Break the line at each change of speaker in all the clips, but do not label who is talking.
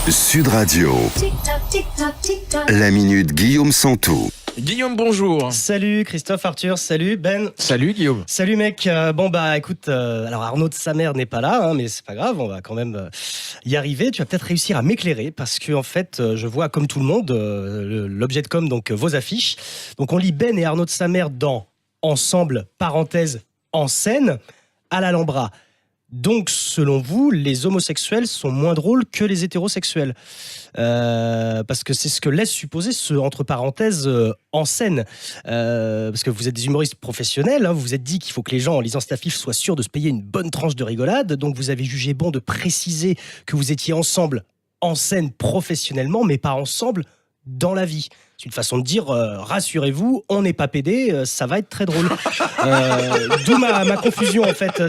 Sud Radio. La minute Guillaume Santou.
Guillaume, bonjour.
Salut Christophe, Arthur, salut Ben.
Salut Guillaume.
Salut mec. Écoute, alors Arnaud de sa mère n'est pas là, mais c'est pas grave, on va quand même y arriver. Tu vas peut-être réussir à m'éclairer parce que en fait, je vois comme tout le monde l'objet de com, donc vos affiches. Donc on lit Ben et Arnaud de sa mère dans Ensemble, parenthèse, en scène, à l'Alhambra. Donc, selon vous, les homosexuels sont moins drôles que les hétérosexuels. Parce que c'est ce que laisse supposer ce entre parenthèses en scène. Parce que vous êtes des humoristes professionnels, hein, vous vous êtes dit qu'il faut que les gens, en lisant cette affiche, soient sûrs de se payer une bonne tranche de rigolade. Donc, vous avez jugé bon de préciser que vous étiez ensemble en scène professionnellement, mais pas ensemble dans la vie. C'est une façon de dire, rassurez-vous, on n'est pas pédé, ça va être très drôle. D'où ma confusion en fait.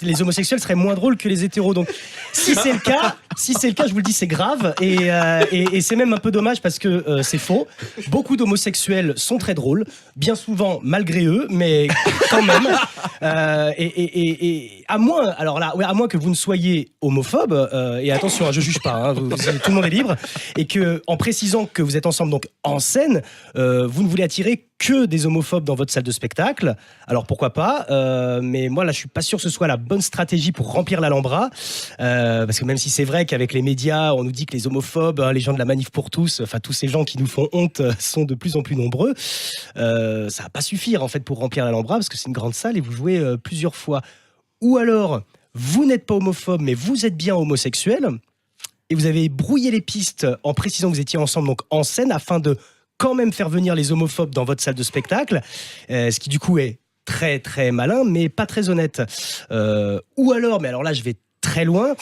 Les homosexuels seraient moins drôles que les hétéros. Donc si c'est le cas, je vous le dis, c'est grave et c'est même un peu dommage parce que c'est faux. Beaucoup d'homosexuels sont très drôles, bien souvent malgré eux, mais quand même. Et à moins, alors là, à moins que vous ne soyez homophobe. Et attention, je juge pas. Hein, tout le monde est libre. Et que en précisant que vous êtes ensemble donc en scène, vous ne voulez attirer que des homophobes dans votre salle de spectacle. Alors pourquoi pas, mais moi là je suis pas sûr que ce soit la bonne stratégie pour remplir l'Alhambra, parce que même si c'est vrai qu'avec les médias on nous dit que les homophobes, les gens de la Manif pour tous, enfin tous ces gens qui nous font honte sont de plus en plus nombreux, ça va pas suffire en fait pour remplir l'Alhambra parce que c'est une grande salle et vous jouez plusieurs fois. Ou alors vous n'êtes pas homophobe mais vous êtes bien homosexuel et vous avez brouillé les pistes en précisant que vous étiez ensemble donc en scène afin de quand même faire venir les homophobes dans votre salle de spectacle, ce qui du coup est très très malin mais pas très honnête. Ou alors, mais alors là je vais très loin,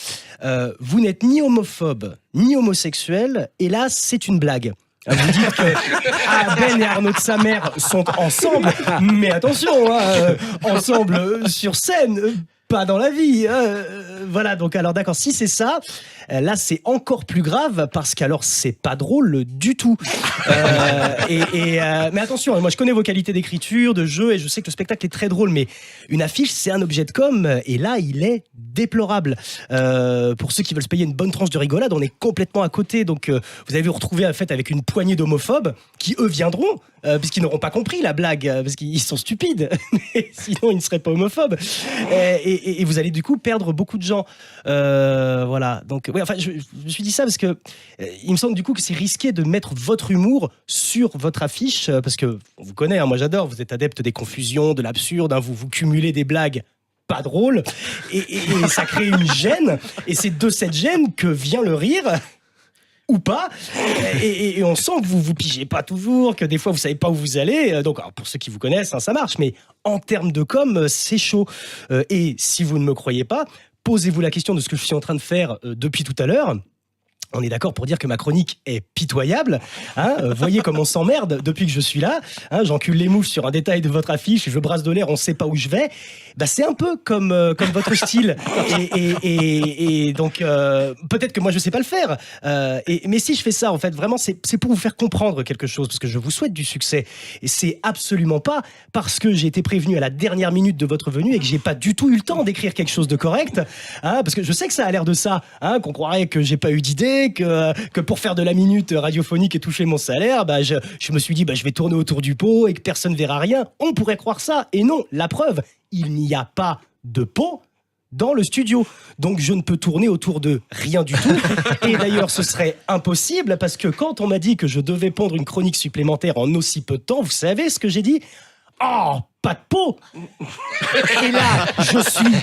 vous n'êtes ni homophobe ni homosexuel et là c'est une blague. Vous dites que Ben et Arnaud de sa mère sont ensemble, mais attention, ensemble sur scène, pas dans la vie. Voilà, donc alors d'accord, si c'est ça, là c'est encore plus grave parce qu'alors c'est pas drôle du tout. Mais attention, moi je connais vos qualités d'écriture, de jeu et je sais que le spectacle est très drôle, mais une affiche c'est un objet de com et là il est déplorable. Pour ceux qui veulent se payer une bonne tranche de rigolade, on est complètement à côté. Donc vous avez vous retrouvé en fait avec une poignée d'homophobes qui eux viendront puisqu'ils n'auront pas compris la blague parce qu'ils sont stupides. Sinon ils ne seraient pas homophobes. Et vous allez du coup perdre beaucoup de gens. Voilà. Donc, ouais, enfin, je me suis dit ça parce que il me semble du coup que c'est risqué de mettre votre humour sur votre affiche parce que on vous connaît, hein, moi j'adore. Vous êtes adepte des confusions, de l'absurde. Hein, vous cumulez des blagues pas drôles et ça crée une gêne. Et c'est de cette gêne que vient le rire. Ou pas, et on sent que vous pigez pas toujours, que des fois vous savez pas où vous allez. Donc alors, pour ceux qui vous connaissent, hein, ça marche, mais en termes de com, c'est chaud. Et si vous ne me croyez pas, posez-vous la question de ce que je suis en train de faire depuis tout à l'heure. On est d'accord pour dire que ma chronique est pitoyable. Hein, voyez comme on s'emmerde depuis que je suis là. Hein, j'encule les mouches sur un détail de votre affiche, je brasse de l'air, on sait pas où je vais. Bah, c'est un peu comme votre style. Et donc, peut-être que moi, je sais pas le faire. Mais si je fais ça, en fait, vraiment, c'est pour vous faire comprendre quelque chose, parce que je vous souhaite du succès. Et c'est absolument pas parce que j'ai été prévenu à la dernière minute de votre venue et que j'ai pas du tout eu le temps d'écrire quelque chose de correct. Hein, parce que je sais que ça a l'air de ça, hein, qu'on croirait que j'ai pas eu d'idée, que pour faire de la minute radiophonique et toucher mon salaire, bah, je me suis dit, bah, je vais tourner autour du pot et que personne verra rien. On pourrait croire ça. Et non, la preuve, il n'y a pas de pot dans le studio. Donc je ne peux tourner autour de rien du tout. Et d'ailleurs, ce serait impossible parce que quand on m'a dit que je devais pondre une chronique supplémentaire en aussi peu de temps, vous savez ce que j'ai dit ? Oh, pas de pot. Et là, je suis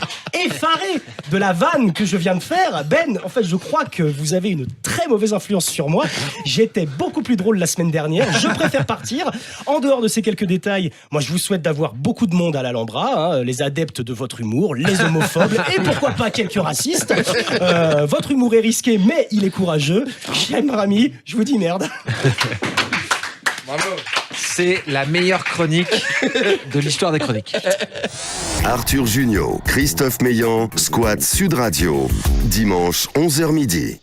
effaré de la vanne que je viens de faire. Ben, en fait, je crois que vous avez une très mauvaise influence sur moi. J'étais beaucoup plus drôle la semaine dernière. Je préfère partir. En dehors de ces quelques détails, moi, je vous souhaite d'avoir beaucoup de monde à l'Alhambra, hein, les adeptes de votre humour, les homophobes et pourquoi pas quelques racistes. Votre humour est risqué, mais il est courageux. J'aime Rami. Je vous dis merde.
Bravo. C'est la meilleure chronique de l'histoire des chroniques.
Arthur Junio, Christophe Meillan, Squad Sud Radio. Dimanche 11h midi.